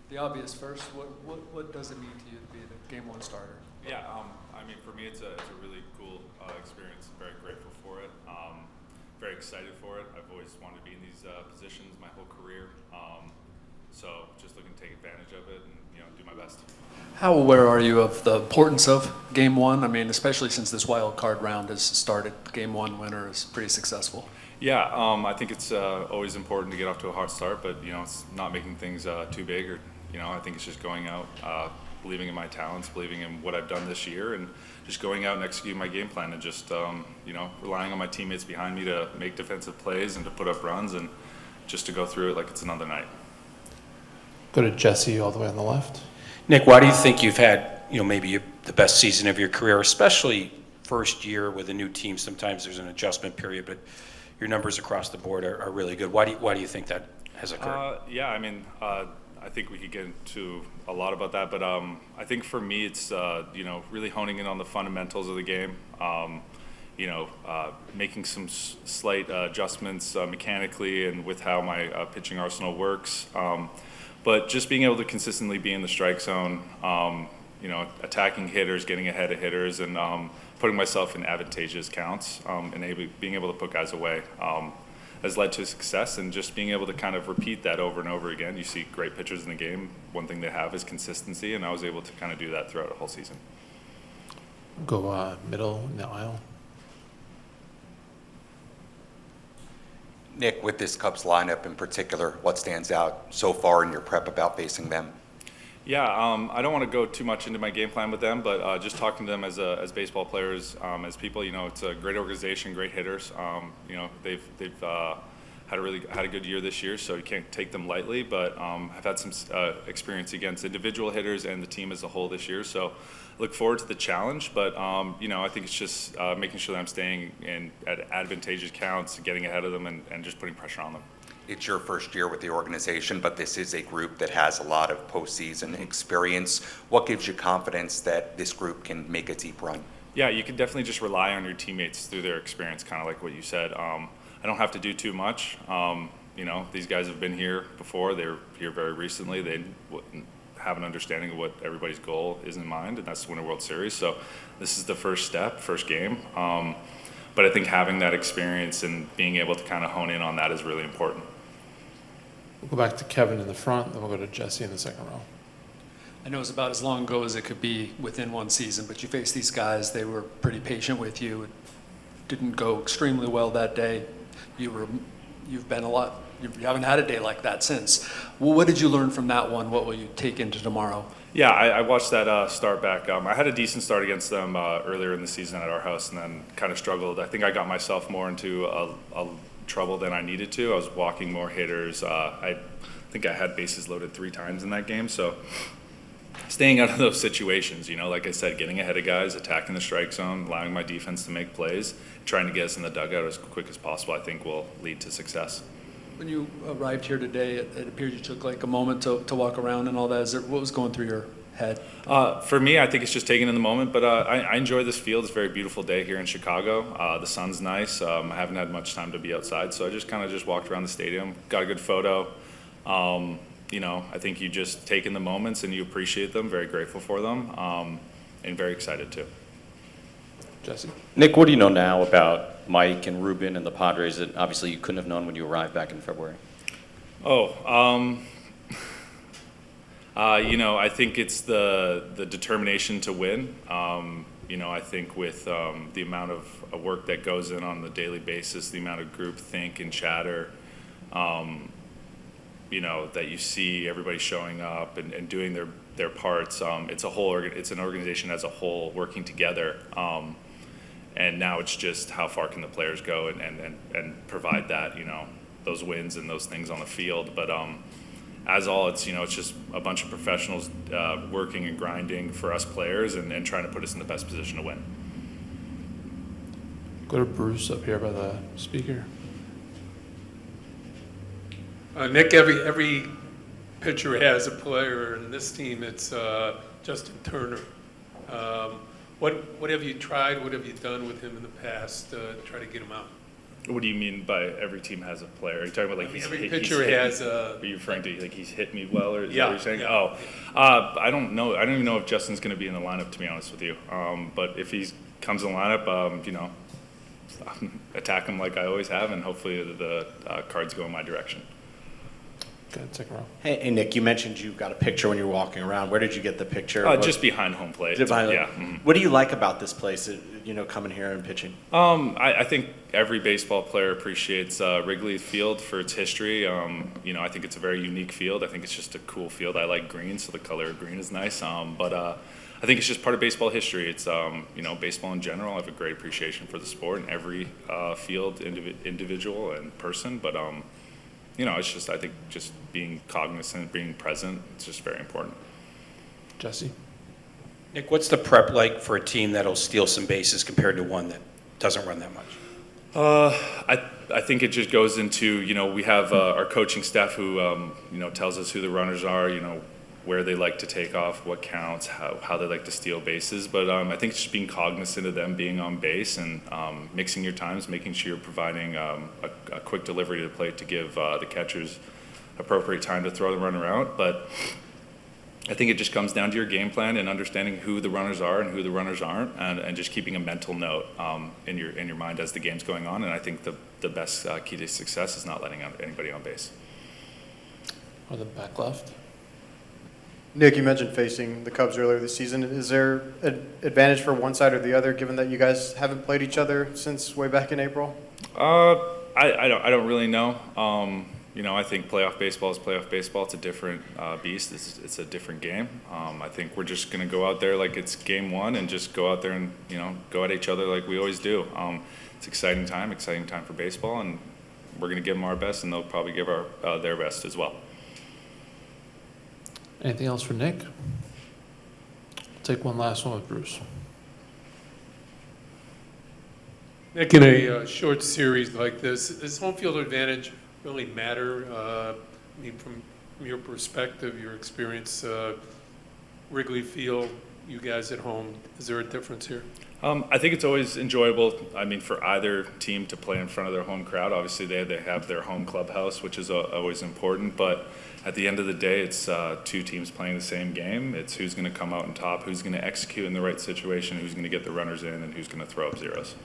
The obvious first, what does it mean to you to be the game one starter? Yeah, I mean, for me, it's a really cool experience. Very grateful for it. Very excited for it. I've always wanted to be in these positions my whole career. So just looking to take advantage of it and do my best. How aware are you of the importance of game one? I mean, especially since this wild card round has started, game one winner is pretty successful. Yeah, I think it's always important to get off to a hot start, but it's not making things too big, or I think it's just going out, believing in my talents, believing in what I've done this year, and just going out and executing my game plan, and just relying on my teammates behind me to make defensive plays and to put up runs, and just to go through it like it's another night. Go to Jesse all the way on the left. Nick, why do you think you've had, maybe the best season of your career, especially first year with a new team? Sometimes there's an adjustment period, but your numbers across the board are really good. Why do you think that has occurred? Yeah, I mean, I think we could get into a lot about that, but I think for me, it's really honing in on the fundamentals of the game. Making some slight adjustments mechanically and with how my pitching arsenal works. But just being able to consistently be in the strike zone, attacking hitters, getting ahead of hitters, and putting myself in advantageous counts, and being able to put guys away has led to success. And just being able to kind of repeat that over and over again. You see great pitchers in the game. One thing they have is consistency, and I was able to kind of do that throughout the whole season. Go middle in the aisle. Nick, with this Cubs lineup in particular, what stands out so far in your prep about facing them? Yeah, I don't want to go too much into my game plan with them, but just talking to them as baseball players, as people, it's a great organization, great hitters. They've had a good year this year, so you can't take them lightly. But I've had some experience against individual hitters and the team as a whole this year, so look forward to the challenge. But I think it's just making sure that I'm staying in at advantageous counts, getting ahead of them, and just putting pressure on them. It's your first year with the organization, but this is a group that has a lot of postseason experience. What gives you confidence that this group can make a deep run? Yeah, you can definitely just rely on your teammates through their experience, kind of like what you said. I don't have to do too much. These guys have been here before. They were here very recently. They have an understanding of what everybody's goal is in mind, and that's to win a World Series. So this is the first step, first game. But I think having that experience and being able to kind of hone in on that is really important. We'll go back to Kevin in the front, then we'll go to Jesse in the second row. I know it's about as long ago as it could be within one season, but you faced these guys, they were pretty patient with you. It didn't go extremely well that day. You haven't had a day like that since. Well, what did you learn from that one? What will you take into tomorrow? Yeah, I watched that start back. I had a decent start against them earlier in the season at our house, and then kind of struggled. I think I got myself more into a trouble than I needed to. I was walking more hitters. I think I had bases loaded 3 times in that game. So staying out of those situations, like I said, getting ahead of guys, attacking the strike zone, allowing my defense to make plays, trying to get us in the dugout as quick as possible, I think will lead to success. When you arrived here today, it appeared you took like a moment to walk around and all that. What was going through your head? For me, I think it's just taking in the moment, but I enjoy this field. It's a very beautiful day here in Chicago. The sun's nice. I haven't had much time to be outside, so I just kind of walked around the stadium, got a good photo. I think you just take in the moments and you appreciate them, very grateful for them, and very excited too. Jesse? Nick, what do you know now about Mike and Ruben and the Padres that obviously you couldn't have known when you arrived back in February? I think it's the determination to win. I think with the amount of work that goes in on the daily basis, the amount of group think and chatter, that you see everybody showing up and doing their parts. It's an organization as a whole working together. And now it's just how far can the players go and provide that, those wins and those things on the field. But as all, it's just a bunch of professionals working and grinding for us players and trying to put us in the best position to win. Go to Bruce up here by the speaker. Nick, every pitcher has a player, and this team it's Justin Turner. What have you tried? What have you done with him in the past to try to get him out? What do you mean by every team has a player? Are you talking about like Every pitcher has a. Are you referring to like he's hit me well, or is Yeah, that what you're saying? yeah. Oh, I don't know. I don't even know if Justin's going to be in the lineup, to be honest with you. But if he comes in the lineup, you know, attack him like I always have, and hopefully the cards go in my direction. Go ahead, second row. Hey, Nick, you mentioned you got a picture when you were walking around. Where did you get the picture? Just behind home plate. Yeah. Mhm. What do you like about this place, coming here and pitching? I think every baseball player appreciates Wrigley Field for its history. I think it's a very unique field. I think it's just a cool field. I like green, so the color of green is nice. But I think it's just part of baseball history. It's, baseball in general. I have a great appreciation for the sport and every field, individual and person. But, it's just, I think, just being cognizant, being present, it's just very important. Jesse? Nick, what's the prep like for a team that'll steal some bases compared to one that doesn't run that much? I think it just goes into, we have our coaching staff who, tells us who the runners are, where they like to take off, what counts, how they like to steal bases. But I think it's just being cognizant of them being on base and mixing your times, making sure you're providing a quick delivery to the plate to give the catchers appropriate time to throw the runner out. But I think it just comes down to your game plan and understanding who the runners are and who the runners aren't, and just keeping a mental note in your mind as the game's going on. And I think the best key to success is not letting anybody on base. Or the back left? Nick, you mentioned facing the Cubs earlier this season. Is there an advantage for one side or the other, given that you guys haven't played each other since way back in April? I don't really know. I think playoff baseball is playoff baseball. It's a different beast. It's a different game. I think we're just going to go out there like it's game one and just go out there and, go at each other like we always do. It's exciting time for baseball, and we're going to give them our best, and they'll probably give their best as well. Anything else for Nick? I'll take one last one with Bruce. Nick, in a short series like this, does home field advantage really matter? From your perspective, your experience, Wrigley Field, you guys at home, is there a difference here? I think it's always enjoyable, for either team to play in front of their home crowd. Obviously, they have their home clubhouse, which is always important. But at the end of the day, it's two teams playing the same game. It's who's going to come out on top, who's going to execute in the right situation, who's going to get the runners in, and who's going to throw up zeros.